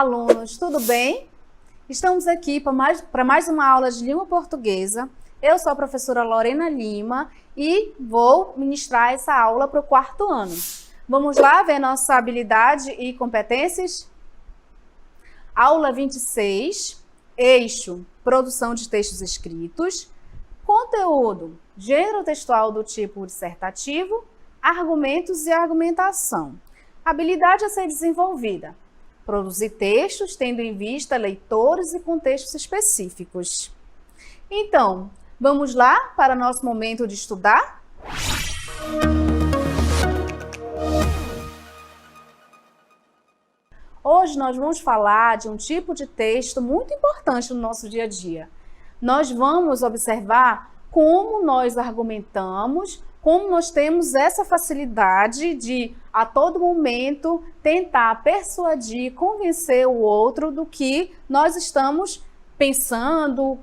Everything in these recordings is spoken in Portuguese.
alunos, tudo bem? Estamos aqui para mais uma aula de língua portuguesa. Eu sou a professora Lorena Lima e vou ministrar essa aula para o 4º ano. Vamos lá ver nossa habilidade e competências? Aula 26, eixo, produção de textos escritos, conteúdo, gênero textual do tipo dissertativo, argumentos e argumentação. Habilidade a ser desenvolvida. Produzir textos tendo em vista leitores e contextos específicos. Então, vamos lá para nosso momento de estudar? Hoje nós vamos falar de um tipo de texto muito importante no nosso dia a dia. Nós vamos observar como nós argumentamos, como nós temos essa facilidade de, a todo momento, tentar persuadir, convencer o outro do que nós estamos pensando,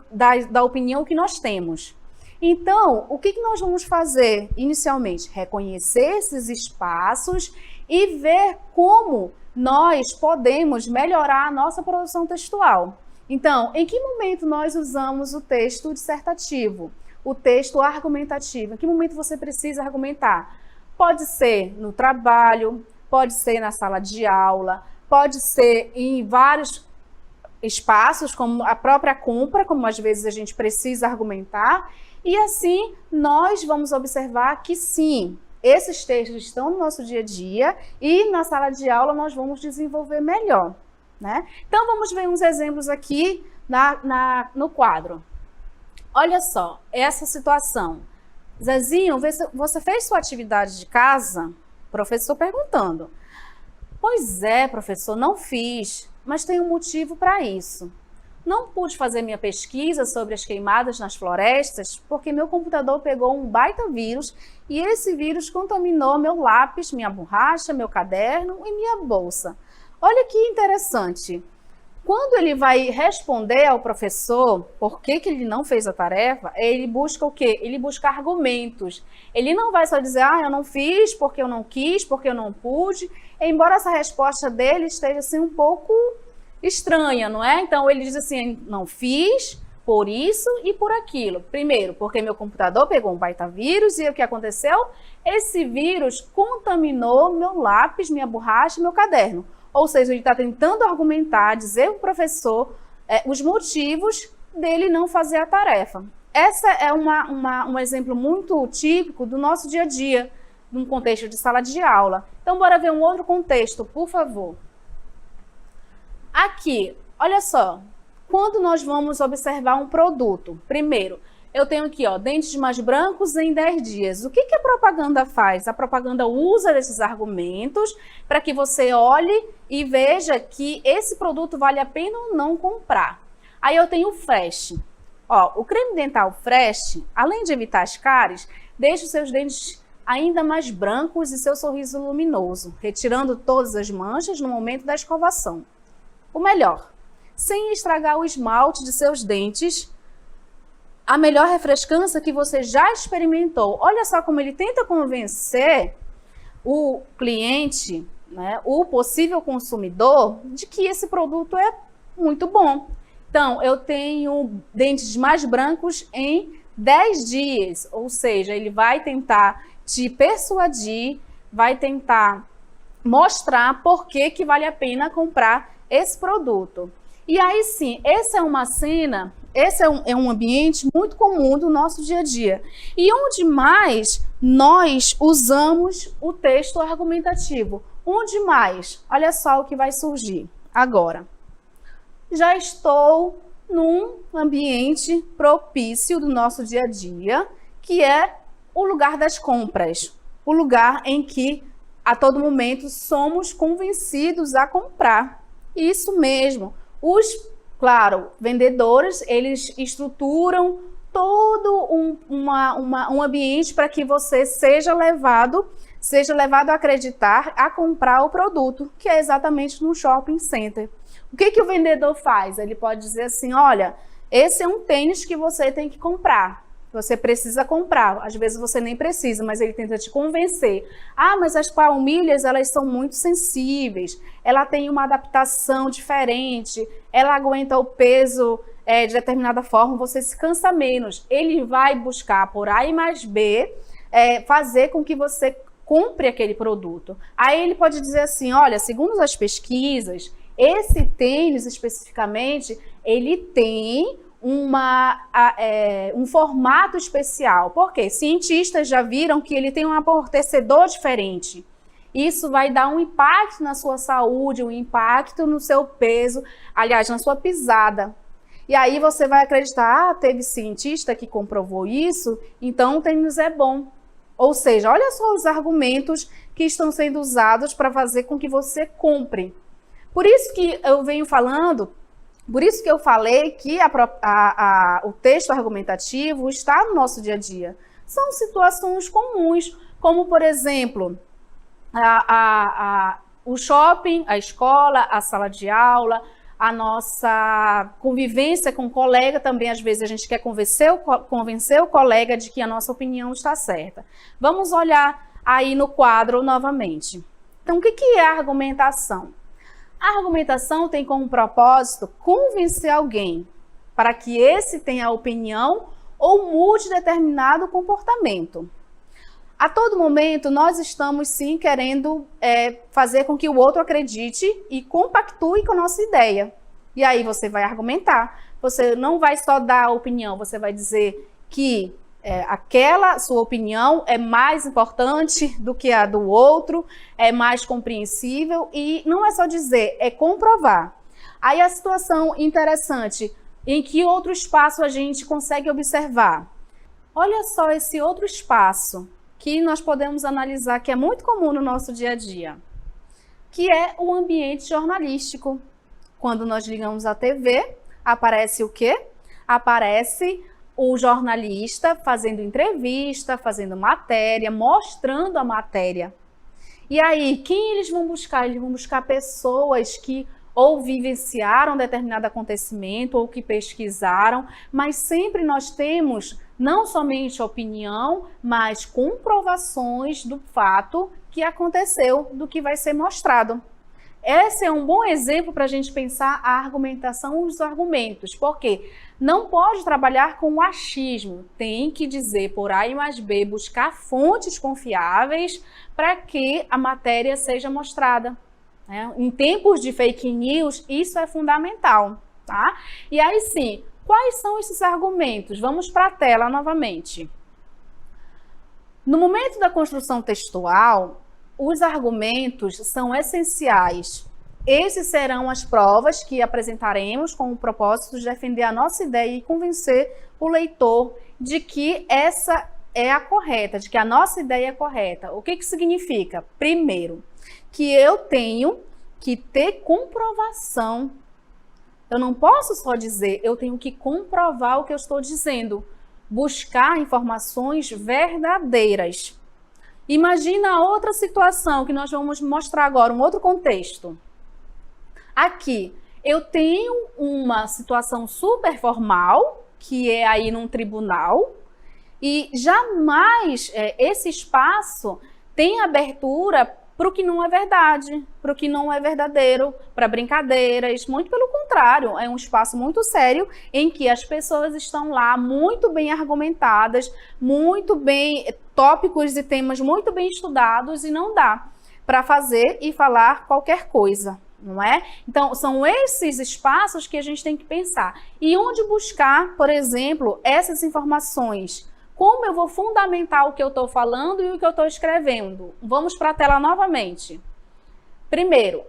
da opinião que nós temos. Então, o que nós vamos fazer inicialmente? Reconhecer esses espaços e ver como nós podemos melhorar a nossa produção textual. Então, em que momento nós usamos o texto dissertativo? O texto argumentativo, em que momento você precisa argumentar? Pode ser no trabalho, pode ser na sala de aula, pode ser em vários espaços, como a própria compra, como às vezes a gente precisa argumentar, e assim nós vamos observar que sim, esses textos estão no nosso dia a dia e na sala de aula nós vamos desenvolver melhor, né? Então vamos ver uns exemplos aqui no quadro. Olha só, essa situação. Zezinho, você fez sua atividade de casa? Professor perguntando. Pois é, professor, não fiz, mas tem um motivo para isso. Não pude fazer minha pesquisa sobre as queimadas nas florestas porque meu computador pegou um baita vírus e esse vírus contaminou meu lápis, minha borracha, meu caderno e minha bolsa. Olha que interessante. Quando ele vai responder ao professor por que ele não fez a tarefa, ele busca o quê? Ele busca argumentos. Ele não vai só dizer, eu não fiz porque eu não quis, porque eu não pude, embora essa resposta dele esteja assim um pouco estranha, não é? Então ele diz assim, não fiz por isso e por aquilo. Primeiro, porque meu computador pegou um baita vírus e o que aconteceu? Esse vírus contaminou meu lápis, minha borracha e meu caderno. Ou seja, ele está tentando argumentar, dizer para o professor os motivos dele não fazer a tarefa. Essa é um exemplo muito típico do nosso dia a dia, num contexto de sala de aula. Então, bora ver um outro contexto, por favor. Aqui, olha só, quando nós vamos observar um produto, primeiro, eu tenho aqui, dentes mais brancos em 10 dias. O que a propaganda faz? A propaganda usa esses argumentos para que você olhe e veja que esse produto vale a pena ou não comprar. Aí eu tenho o Fresh. O creme dental Fresh, além de evitar as cáries, deixa os seus dentes ainda mais brancos e seu sorriso luminoso, retirando todas as manchas no momento da escovação. O melhor, sem estragar o esmalte de seus dentes, a melhor refrescância que você já experimentou. Olha só como ele tenta convencer o cliente, né, o possível consumidor, de que esse produto é muito bom. Então, eu tenho dentes mais brancos em 10 dias, ou seja, ele vai tentar te persuadir, vai tentar mostrar por que vale a pena comprar esse produto. E aí sim, essa é uma cena, esse é um ambiente muito comum do nosso dia a dia. E onde mais nós usamos o texto argumentativo? Onde mais? Olha só o que vai surgir agora. Já estou num ambiente propício do nosso dia a dia, que é o lugar das compras. O lugar em que, a todo momento, somos convencidos a comprar. Isso mesmo. Claro, vendedores, eles estruturam todo um ambiente para que você seja levado a acreditar, a comprar o produto, que é exatamente no shopping center. O que o vendedor faz? Ele pode dizer assim, olha, esse é um tênis que você tem que comprar. Você precisa comprar. Às vezes você nem precisa, mas ele tenta te convencer. Ah, mas as palmilhas, elas são muito sensíveis. Ela tem uma adaptação diferente. Ela aguenta o peso de determinada forma. Você se cansa menos. Ele vai buscar por A e mais B, fazer com que você compre aquele produto. Aí ele pode dizer assim, olha, segundo as pesquisas, esse tênis especificamente, ele tem um formato especial. Por quê? Cientistas já viram que ele tem um amortecedor diferente. Isso vai dar um impacto na sua saúde, um impacto no seu peso, aliás, na sua pisada. E aí você vai acreditar, teve cientista que comprovou isso, então o tênis é bom. Ou seja, olha só os argumentos que estão sendo usados para fazer com que você compre. Por isso que eu venho falando, por isso que eu falei que o texto argumentativo está no nosso dia a dia. São situações comuns, como, por exemplo, o shopping, a escola, a sala de aula, a nossa convivência com o colega também. Às vezes a gente quer convencer o colega de que a nossa opinião está certa. Vamos olhar aí no quadro novamente. Então, o que é a argumentação? A argumentação tem como propósito convencer alguém para que esse tenha opinião ou mude determinado comportamento. A todo momento, nós estamos sim querendo fazer com que o outro acredite e compactue com a nossa ideia. E aí você vai argumentar. Você não vai só dar a opinião, você vai dizer que aquela sua opinião é mais importante do que a do outro, é mais compreensível, e não é só dizer, é comprovar. Aí a situação interessante, em que outro espaço a gente consegue observar? Olha só esse outro espaço que nós podemos analisar, que é muito comum no nosso dia a dia, que é o ambiente jornalístico. Quando nós ligamos a TV, aparece o quê? Aparece o jornalista fazendo entrevista, fazendo matéria, mostrando a matéria. E aí, quem eles vão buscar? Eles vão buscar pessoas que ou vivenciaram determinado acontecimento, ou que pesquisaram, mas sempre nós temos não somente opinião, mas comprovações do fato que aconteceu, do que vai ser mostrado. Esse é um bom exemplo para a gente pensar a argumentação dos argumentos, porque não pode trabalhar com o achismo, tem que dizer por A e mais B, buscar fontes confiáveis para que a matéria seja mostrada. Em tempos de fake news, isso é fundamental, tá? E aí sim, quais são esses argumentos? Vamos para a tela novamente. No momento da construção textual, os argumentos são essenciais. Esses serão as provas que apresentaremos com o propósito de defender a nossa ideia e convencer o leitor de que essa é a correta, de que a nossa ideia é correta. O que significa? Primeiro, que eu tenho que ter comprovação. Eu não posso só dizer, eu tenho que comprovar o que eu estou dizendo. Buscar informações verdadeiras. Imagina outra situação que nós vamos mostrar agora, um outro contexto. Aqui, eu tenho uma situação super formal, que é aí num tribunal, e jamais esse espaço tem abertura para o que não é verdade, para o que não é verdadeiro, para brincadeiras. Muito pelo contrário, é um espaço muito sério em que as pessoas estão lá muito bem argumentadas, muito bem, tópicos e temas muito bem estudados, e não dá para fazer e falar qualquer coisa, não é? Então, são esses espaços que a gente tem que pensar. E onde buscar, por exemplo, essas informações? Como eu vou fundamentar o que eu estou falando e o que eu estou escrevendo? Vamos para a tela novamente. Primeiro,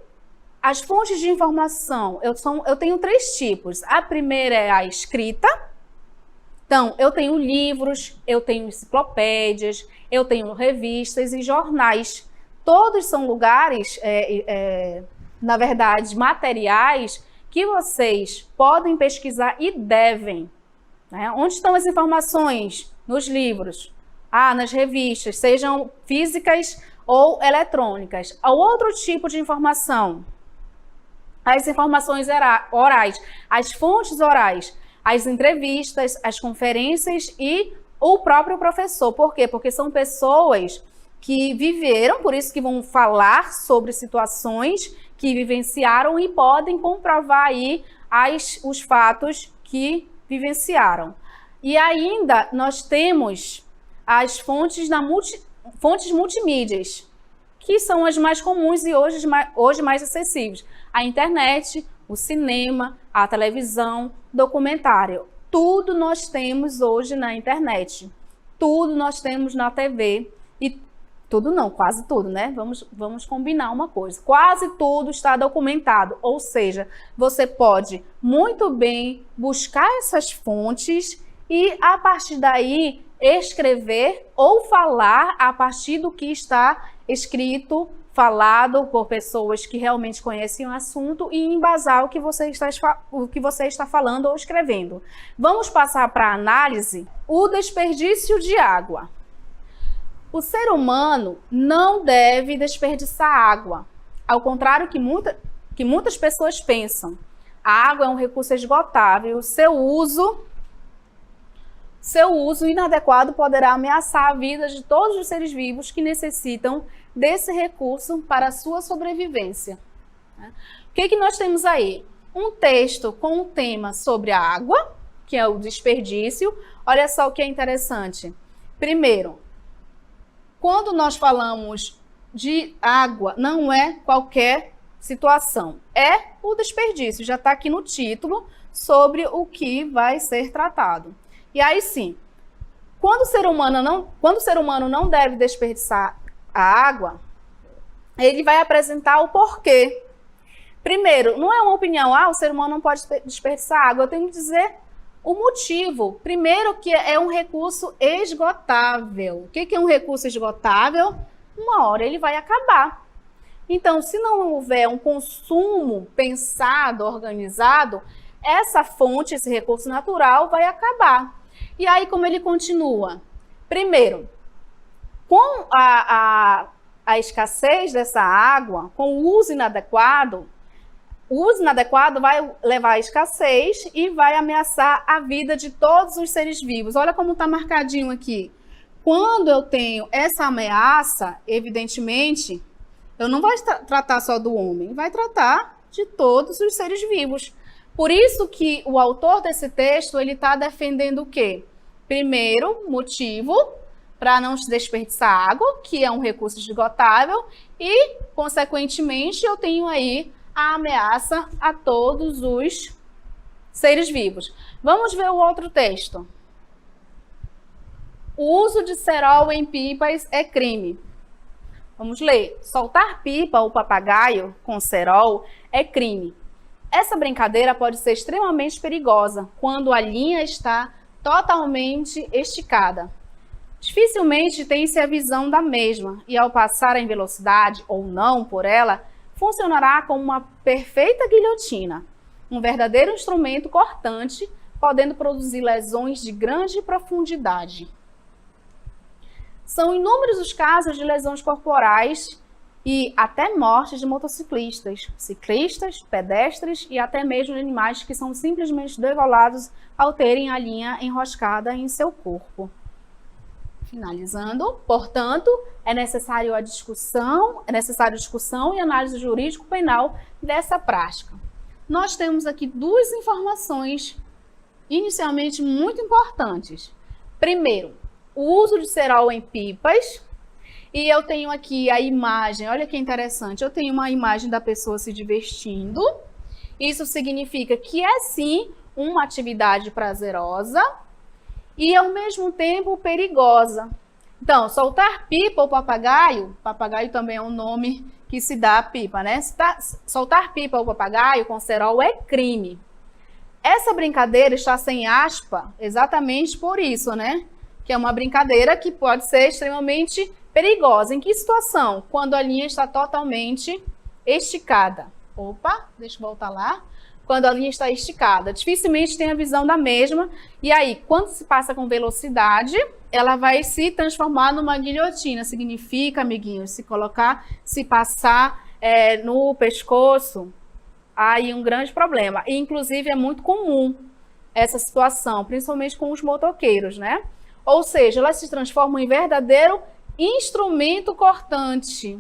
as fontes de informação. Eu tenho 3 tipos. A primeira é a escrita. Então, eu tenho livros, eu tenho enciclopédias, eu tenho revistas e jornais. Todos são lugares, na verdade, materiais que vocês podem pesquisar e devem. Onde estão as informações? Nos livros, nas revistas, sejam físicas ou eletrônicas. O outro tipo de informação, as informações orais, as fontes orais, as entrevistas, as conferências e o próprio professor. Por quê? Porque são pessoas que viveram, por isso que vão falar sobre situações que vivenciaram e podem comprovar aí os fatos que vivenciaram. E ainda nós temos as fontes multimídias, que são as mais comuns e hoje mais acessíveis. A internet, o cinema, a televisão, documentário. Tudo nós temos hoje na internet. Tudo nós temos na TV. E tudo não, quase tudo, né? Vamos combinar uma coisa. Quase tudo está documentado. Ou seja, você pode muito bem buscar essas fontes e, a partir daí, escrever ou falar a partir do que está escrito, falado por pessoas que realmente conhecem o assunto e embasar o que você está falando ou escrevendo. Vamos passar para a análise o desperdício de água. O ser humano não deve desperdiçar água, ao contrário que muitas pessoas pensam. A água é um recurso esgotável, seu uso inadequado poderá ameaçar a vida de todos os seres vivos que necessitam desse recurso para a sua sobrevivência. O que nós temos aí? Um texto com um tema sobre a água, que é o desperdício. Olha só o que é interessante. Primeiro, quando nós falamos de água, não é qualquer situação, é o desperdício. Já está aqui no título sobre o que vai ser tratado. E aí sim, quando o ser humano não deve desperdiçar a água, ele vai apresentar o porquê. Primeiro, não é uma opinião, o ser humano não pode desperdiçar água, eu tenho que dizer o motivo. Primeiro, que é um recurso esgotável. O que é um recurso esgotável? Uma hora ele vai acabar. Então, se não houver um consumo pensado, organizado, essa fonte, esse recurso natural vai acabar. E aí, como ele continua? Primeiro, com a escassez dessa água, com o uso inadequado vai levar à escassez e vai ameaçar a vida de todos os seres vivos. Olha como está marcadinho aqui. Quando eu tenho essa ameaça, evidentemente, eu não vou tratar só do homem, vai tratar de todos os seres vivos. Por isso que o autor desse texto, ele está defendendo o quê? Primeiro, motivo para não se desperdiçar água, que é um recurso esgotável, e, consequentemente, eu tenho aí a ameaça a todos os seres vivos. Vamos ver o outro texto. O uso de cerol em pipas é crime. Vamos ler. Soltar pipa ou papagaio com cerol é crime. Essa brincadeira pode ser extremamente perigosa quando a linha está totalmente esticada. Dificilmente tem-se a visão da mesma e, ao passar em velocidade ou não por ela, funcionará como uma perfeita guilhotina, um verdadeiro instrumento cortante, podendo produzir lesões de grande profundidade. São inúmeros os casos de lesões corporais e até mortes de motociclistas, ciclistas, pedestres e até mesmo de animais que são simplesmente degolados ao terem a linha enroscada em seu corpo. Finalizando, portanto, é necessário discussão e análise jurídico-penal dessa prática. Nós temos aqui duas informações inicialmente muito importantes. Primeiro, o uso de cerol em pipas. E eu tenho aqui a imagem, olha que interessante, eu tenho uma imagem da pessoa se divertindo. Isso significa que é sim uma atividade prazerosa e ao mesmo tempo perigosa. Então, soltar pipa ou papagaio também é um nome que se dá a pipa, né? Soltar pipa ou papagaio com cerol é crime. Essa brincadeira está sem aspa exatamente por isso, né? Que é uma brincadeira que pode ser extremamente perigosa. Em que situação? Quando a linha está totalmente esticada. Opa, deixa eu voltar lá. Quando a linha está esticada, dificilmente tem a visão da mesma. E aí, quando se passa com velocidade, ela vai se transformar numa guilhotina. Significa, amiguinhos, se passar no pescoço, aí um grande problema. E, inclusive, é muito comum essa situação, principalmente com os motoqueiros, né? Ou seja, elas se transformam em verdadeiro instrumento cortante.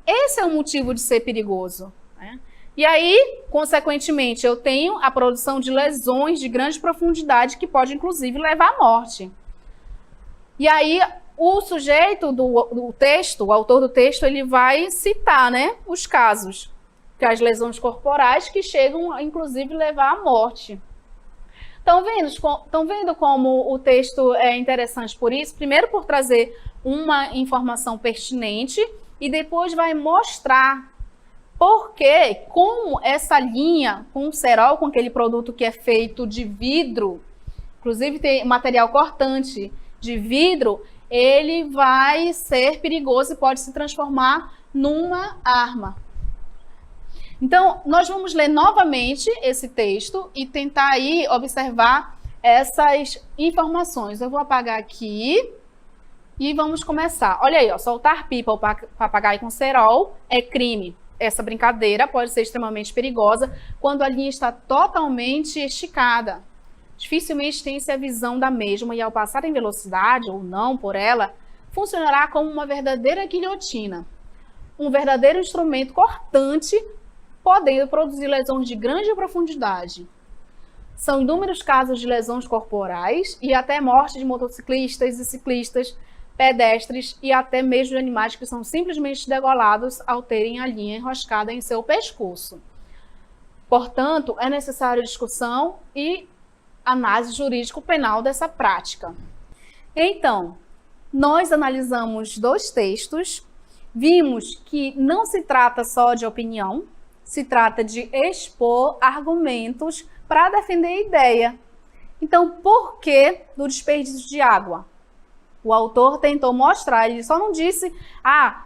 Esse é o motivo de ser perigoso, né? E aí, consequentemente, eu tenho a produção de lesões de grande profundidade que pode, inclusive, levar à morte. E aí, o sujeito do texto, o autor do texto, ele vai citar, né, os casos, que as lesões corporais que chegam a, inclusive, levar à morte. Estão vendo como o texto é interessante por isso? Primeiro, por trazer uma informação pertinente e depois vai mostrar porque, como essa linha com o cerol, com aquele produto que é feito de vidro, inclusive tem material cortante de vidro, ele vai ser perigoso e pode se transformar numa arma. Então, nós vamos ler novamente esse texto e tentar aí observar essas informações. Eu vou apagar aqui e vamos começar. Olha aí, ó, soltar pipa ou papagaio com cerol é crime. Essa brincadeira pode ser extremamente perigosa quando a linha está totalmente esticada. Dificilmente tem-se a visão da mesma e ao passar em velocidade ou não por ela, funcionará como uma verdadeira guilhotina. Um verdadeiro instrumento cortante, podendo produzir lesões de grande profundidade. São inúmeros casos de lesões corporais e até morte de motociclistas e ciclistas, pedestres e até mesmo de animais que são simplesmente degolados ao terem a linha enroscada em seu pescoço. Portanto, é necessária discussão e análise jurídico-penal dessa prática. Então, nós analisamos 2 textos, vimos que não se trata só de opinião, se trata de expor argumentos para defender a ideia. Então, por que do desperdício de água? O autor tentou mostrar, ele só não disse,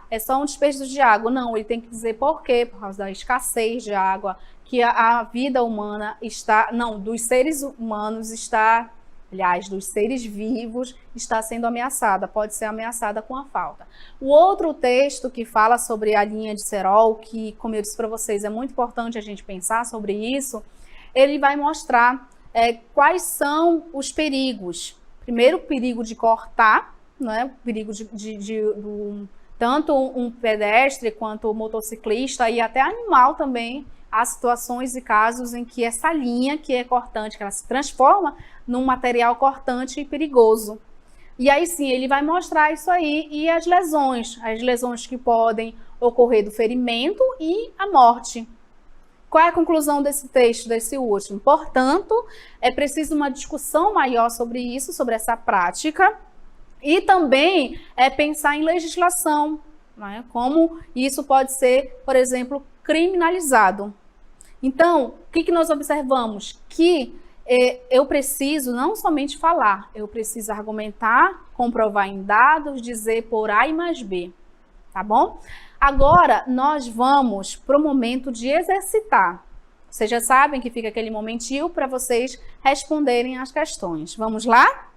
é só um desperdício de água. Não, ele tem que dizer por quê, por causa da escassez de água, que a vida humana está, dos seres humanos está, aliás, dos seres vivos, está sendo ameaçada, pode ser ameaçada com a falta. O outro texto que fala sobre a linha de cerol, que, como eu disse para vocês, é muito importante a gente pensar sobre isso, ele vai mostrar quais são os perigos. Primeiro, o perigo de cortar, né? O perigo tanto um pedestre quanto um motociclista e até animal também. Há situações e casos em que essa linha que é cortante, que ela se transforma num material cortante e perigoso. E aí sim, ele vai mostrar isso aí e as lesões que podem ocorrer do ferimento e a morte. Qual é a conclusão desse texto, desse último? Portanto, é preciso uma discussão maior sobre isso, sobre essa prática, e também pensar em legislação, né? Como isso pode ser, por exemplo, criminalizado. Então, o que nós observamos? Que eu preciso não somente falar, eu preciso argumentar, comprovar em dados, dizer por A e mais B, tá bom? Agora, nós vamos para o momento de exercitar. Vocês já sabem que fica aquele momentinho para vocês responderem as questões. Vamos lá?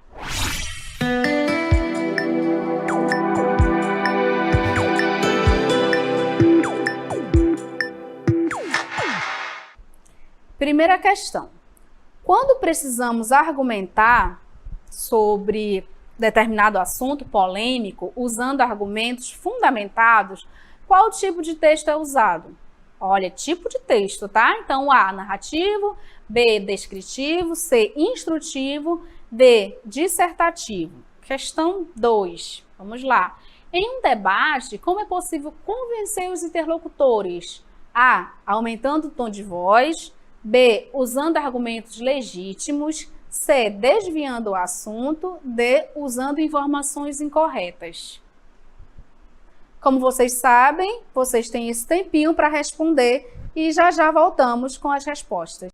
Primeira questão. Quando precisamos argumentar sobre determinado assunto polêmico, usando argumentos fundamentados, qual tipo de texto é usado? Olha, tipo de texto, tá? Então, A, narrativo, B, descritivo, C, instrutivo, D, dissertativo. Questão 2, vamos lá. Em um debate, como é possível convencer os interlocutores? A, aumentando o tom de voz, B, usando argumentos legítimos, C, desviando o assunto, D, usando informações incorretas. Como vocês sabem, vocês têm esse tempinho para responder e já já voltamos com as respostas.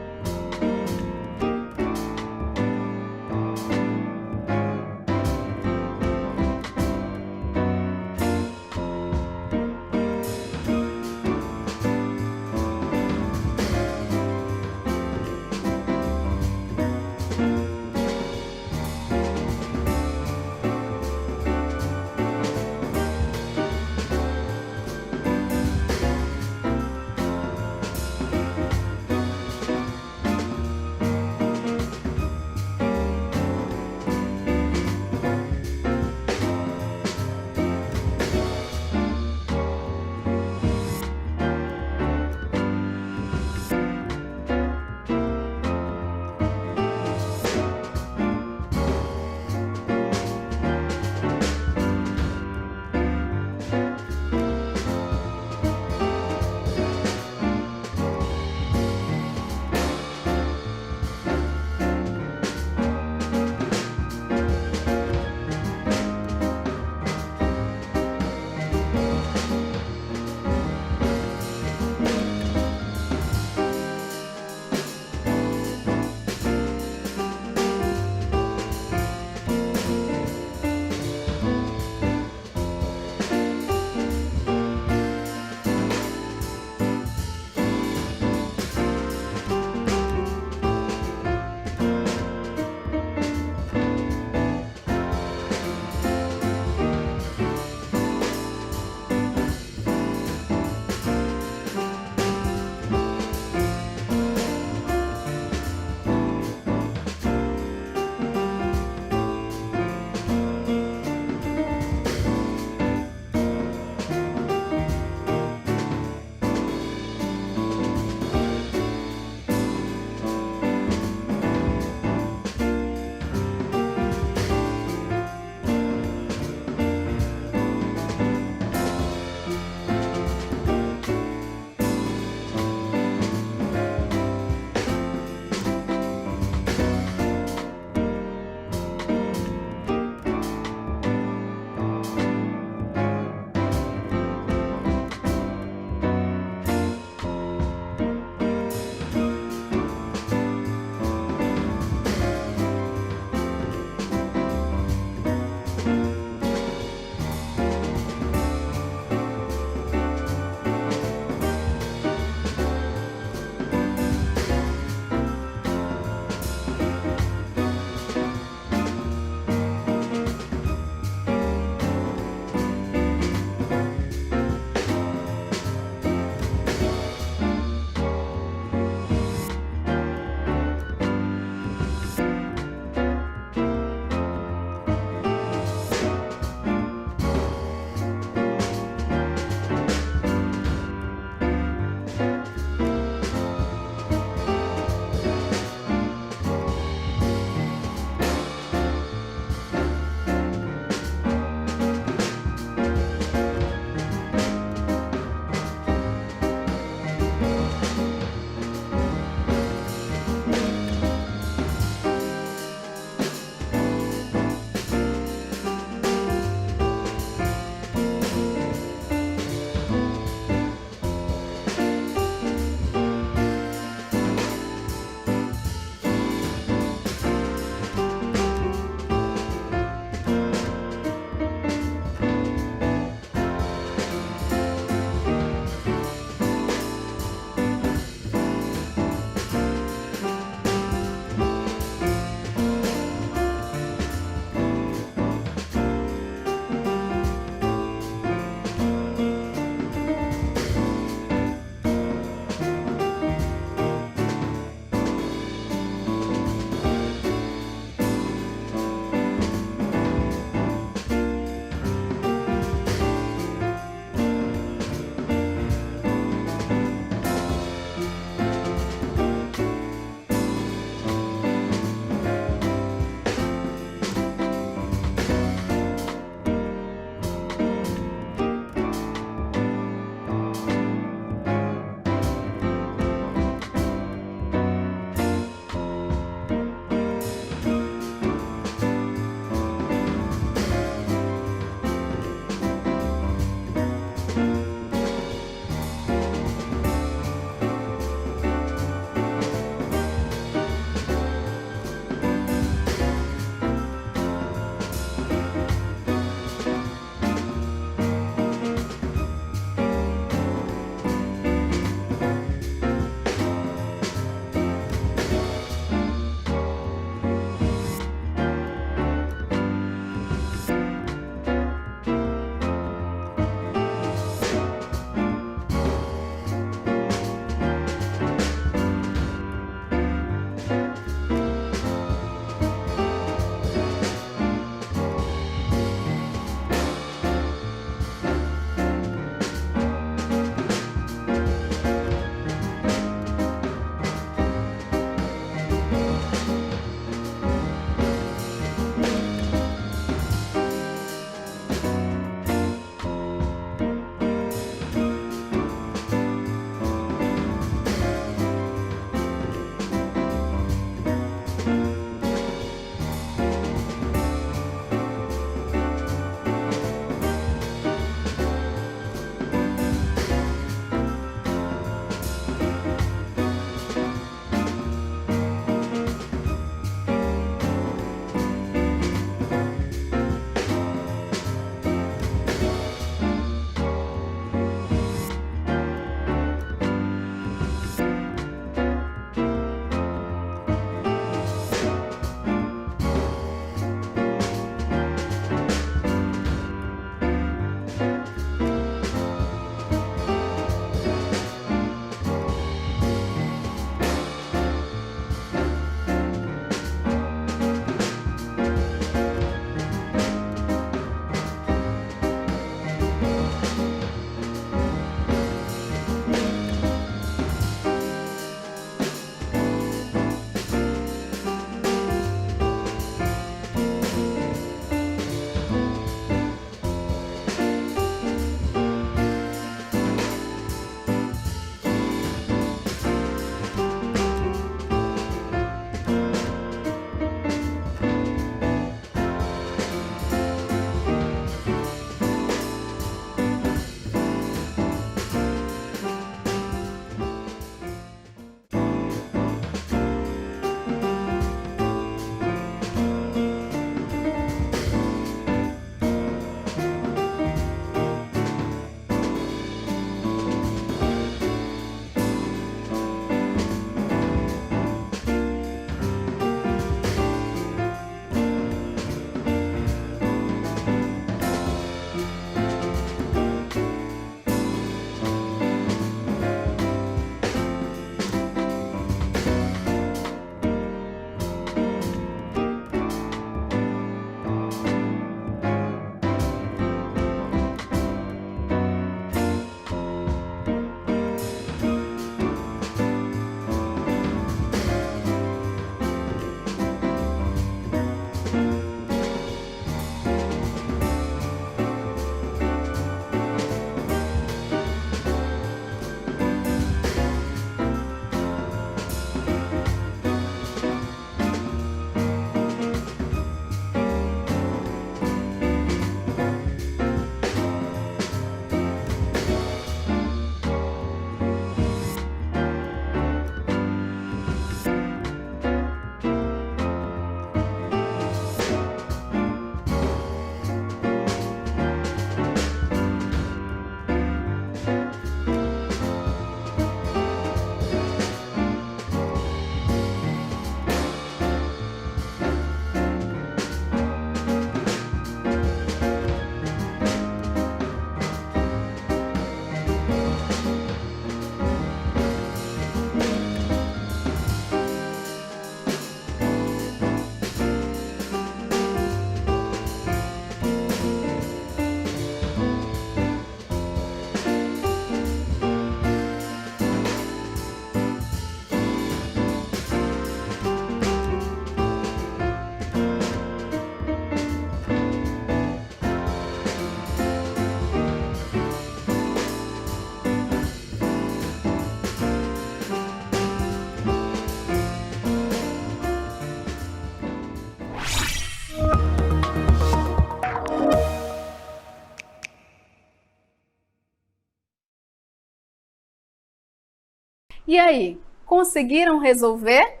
E aí, conseguiram resolver?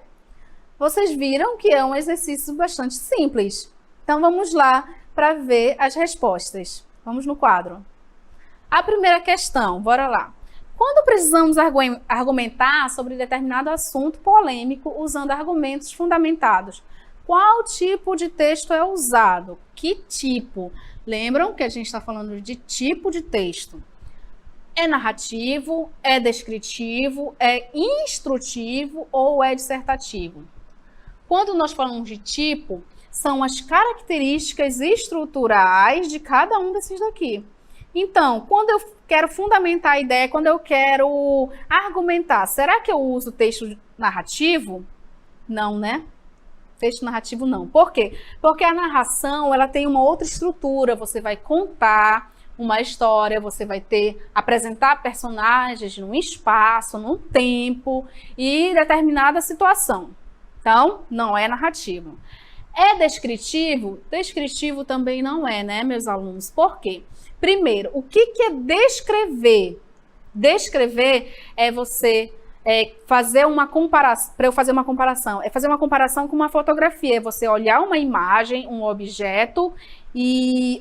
Vocês viram que é um exercício bastante simples. Então vamos lá para ver as respostas. Vamos no quadro. A primeira questão, bora lá. Quando precisamos argumentar sobre determinado assunto polêmico usando argumentos fundamentados, qual tipo de texto é usado? Que tipo? Lembram que a gente está falando de tipo de texto. É narrativo, é descritivo, é instrutivo ou é dissertativo? Quando nós falamos de tipo, são as características estruturais de cada um desses daqui. Então, quando eu quero fundamentar a ideia, quando eu quero argumentar, será que eu uso texto narrativo? Não, né? Texto narrativo não. Por quê? Porque a narração, ela tem uma outra estrutura. Você vai contar uma história, você vai apresentar personagens num espaço, num tempo e determinada situação. Então, não é narrativo. É descritivo? Descritivo também não é, né, meus alunos? Por quê? Primeiro, o que é descrever? Descrever é você fazer uma comparação, para eu fazer uma comparação, é fazer uma comparação com uma fotografia, é você olhar uma imagem, um objeto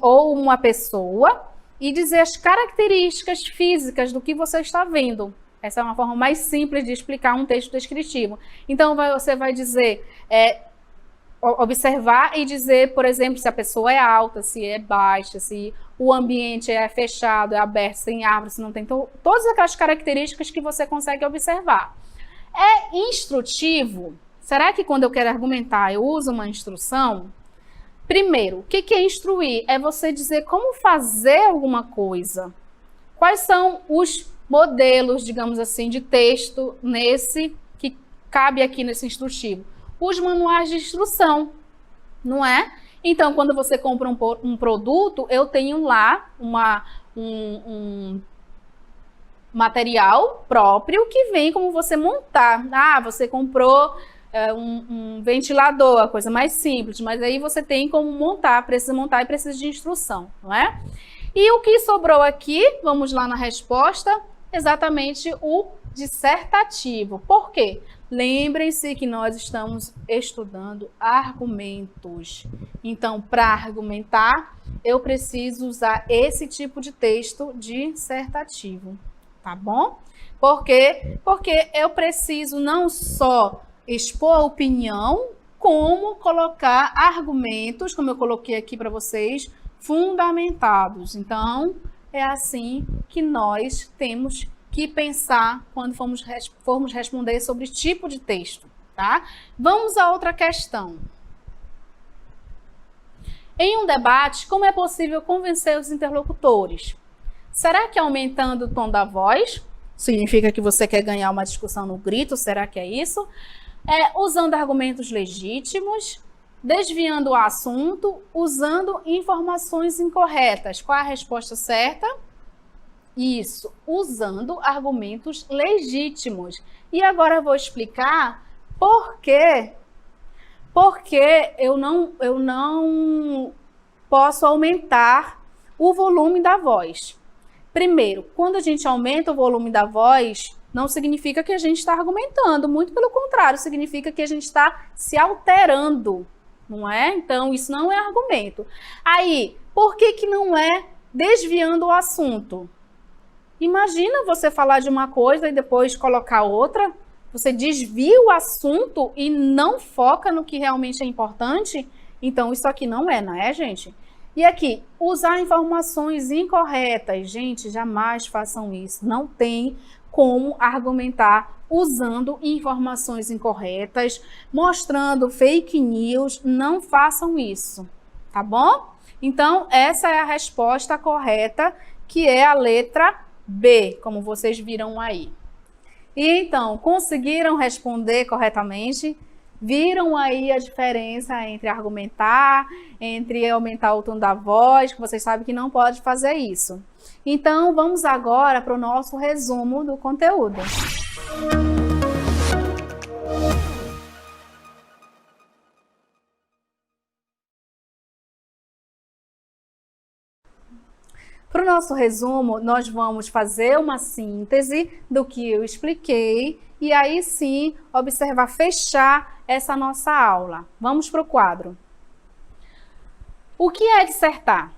ou uma pessoa e dizer as características físicas do que você está vendo. Essa é uma forma mais simples de explicar um texto descritivo. Então, você vai dizer, observar e dizer, por exemplo, se a pessoa é alta, se é baixa, se o ambiente é fechado, é aberto, sem árvore, se não tem... todas aquelas características que você consegue observar. É instrutivo? Será que quando eu quero argumentar, eu uso uma instrução? Primeiro, o que é instruir? É você dizer como fazer alguma coisa. Quais são os modelos, digamos assim, de texto que cabe aqui nesse instrutivo? Os manuais de instrução, não é? Então, quando você compra um produto, eu tenho lá um material próprio que vem como você montar. Ah, você comprou um ventilador, a coisa mais simples, mas aí você tem como montar, precisa montar e precisa de instrução, não é? E o que sobrou aqui, vamos lá na resposta, exatamente o dissertativo. Por quê? Lembrem-se que nós estamos estudando argumentos. Então, para argumentar, eu preciso usar esse tipo de texto dissertativo, tá bom? Por quê? Porque eu preciso não só expor a opinião, como colocar argumentos, como eu coloquei aqui para vocês, fundamentados. Então, é assim que nós temos que pensar quando formos responder sobre tipo de texto, tá? Vamos a outra questão. Em um debate, como é possível convencer os interlocutores? Será que aumentando o tom da voz significa que você quer ganhar uma discussão no grito? Será que é isso? Usando argumentos legítimos, desviando o assunto, usando informações incorretas. Qual é a resposta certa? Isso, usando argumentos legítimos. E agora eu vou explicar por quê. Porque eu não posso aumentar o volume da voz. Primeiro, quando a gente aumenta o volume da voz, não significa que a gente está argumentando, muito pelo contrário, significa que a gente está se alterando, não é? Então, isso não é argumento. Aí, por que não é desviando o assunto? Imagina você falar de uma coisa e depois colocar outra. Você desvia o assunto e não foca no que realmente é importante. Então, isso aqui não é, gente? E aqui, usar informações incorretas. Gente, jamais façam isso. Não tem como argumentar usando informações incorretas, mostrando fake news. Não façam isso, tá bom? Então, essa é a resposta correta, que é a letra B, como vocês viram aí. E então, conseguiram responder corretamente? Viram aí a diferença entre argumentar, entre aumentar o tom da voz, que vocês sabem que não pode fazer isso. Então, vamos agora para o nosso resumo do conteúdo. Para o nosso resumo, nós vamos fazer uma síntese do que eu expliquei e aí sim observar, fechar essa nossa aula. Vamos para o quadro. O que é dissertar?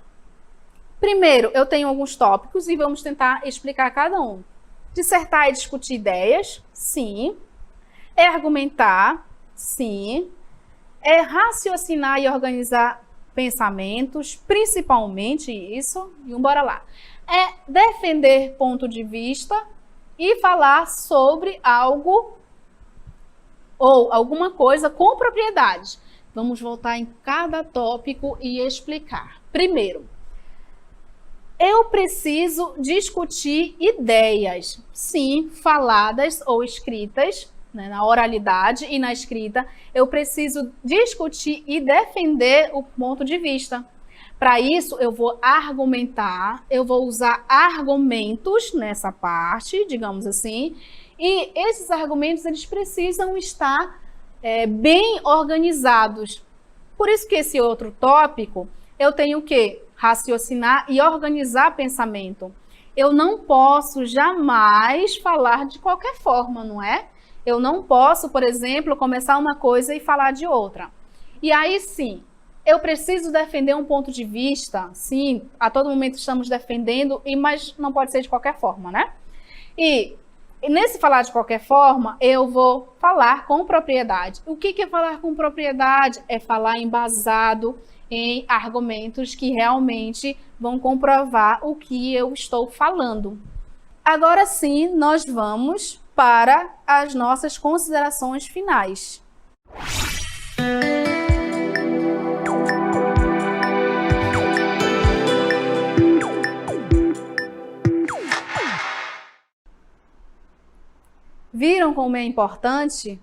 Primeiro, eu tenho alguns tópicos e vamos tentar explicar cada um. Dissertar é discutir ideias? Sim. É argumentar? Sim. É raciocinar e organizar pensamentos, principalmente isso, e bora lá. É defender ponto de vista e falar sobre algo ou alguma coisa com propriedade. Vamos voltar em cada tópico e explicar. Primeiro, eu preciso discutir ideias, sim, faladas ou escritas, né, na oralidade e na escrita, eu preciso discutir e defender o ponto de vista. Para isso, eu vou argumentar, eu vou usar argumentos nessa parte, digamos assim, e esses argumentos eles precisam estar bem organizados. Por isso que esse outro tópico, eu tenho que raciocinar e organizar pensamento. Eu não posso jamais falar de qualquer forma, não é? Eu não posso, por exemplo, começar uma coisa e falar de outra. E aí sim, eu preciso defender um ponto de vista, sim, a todo momento estamos defendendo, mas não pode ser de qualquer forma, né? E nesse falar de qualquer forma, eu vou falar com propriedade. O que é falar com propriedade? É falar embasado em argumentos que realmente vão comprovar o que eu estou falando. Agora sim, nós vamos para as nossas considerações finais. Viram como é importante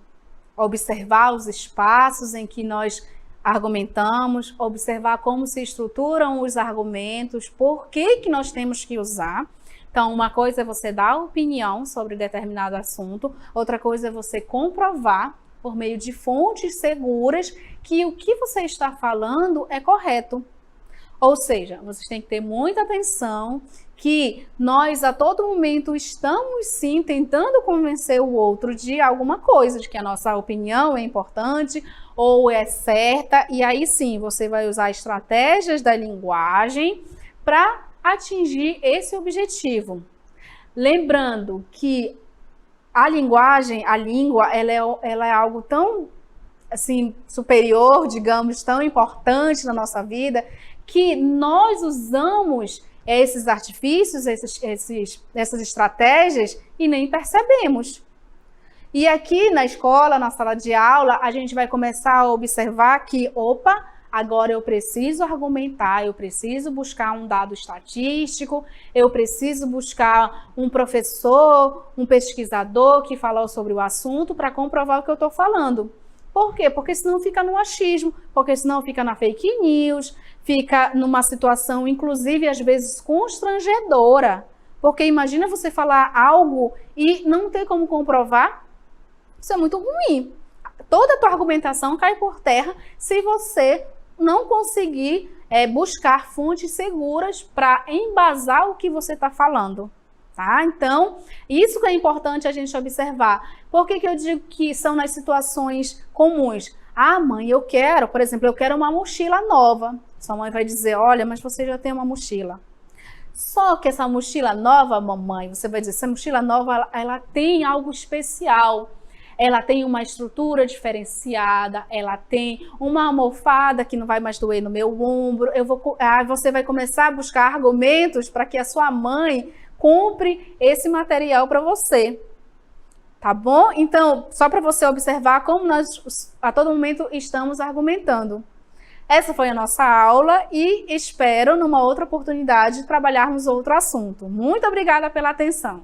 observar os espaços em que nós argumentamos, observar como se estruturam os argumentos, por que nós temos que usar. Então, uma coisa é você dar opinião sobre determinado assunto, outra coisa é você comprovar, por meio de fontes seguras, que o que você está falando é correto. Ou seja, vocês têm que ter muita atenção que nós a todo momento estamos sim tentando convencer o outro de alguma coisa, de que a nossa opinião é importante ou é certa, e aí sim você vai usar estratégias da linguagem para atingir esse objetivo. Lembrando que a linguagem, a língua, ela é algo tão assim superior, digamos, tão importante na nossa vida, que nós usamos esses artifícios, essas estratégias e nem percebemos. E aqui na escola, na sala de aula, a gente vai começar a observar que, opa, agora eu preciso argumentar, eu preciso buscar um dado estatístico, eu preciso buscar um professor, um pesquisador que falou sobre o assunto para comprovar o que eu estou falando. Por quê? Porque senão fica no achismo, porque senão fica na fake news, fica numa situação, inclusive, às vezes, constrangedora. Porque imagina você falar algo e não ter como comprovar, isso é muito ruim. Toda a tua argumentação cai por terra se você não conseguir buscar fontes seguras para embasar o que você está falando. Tá? Então, isso que é importante a gente observar. Por que eu digo que são nas situações comuns? Ah, mãe, eu quero, por exemplo, eu quero uma mochila nova. Sua mãe vai dizer, olha, mas você já tem uma mochila. Só que essa mochila nova, mamãe, você vai dizer, essa mochila nova, ela tem algo especial. Ela tem uma estrutura diferenciada, ela tem uma almofada que não vai mais doer no meu ombro. Você vai começar a buscar argumentos para que a sua mãe compre esse material para você, tá bom? Então, só para você observar como nós a todo momento estamos argumentando. Essa foi a nossa aula e espero numa outra oportunidade trabalharmos outro assunto. Muito obrigada pela atenção.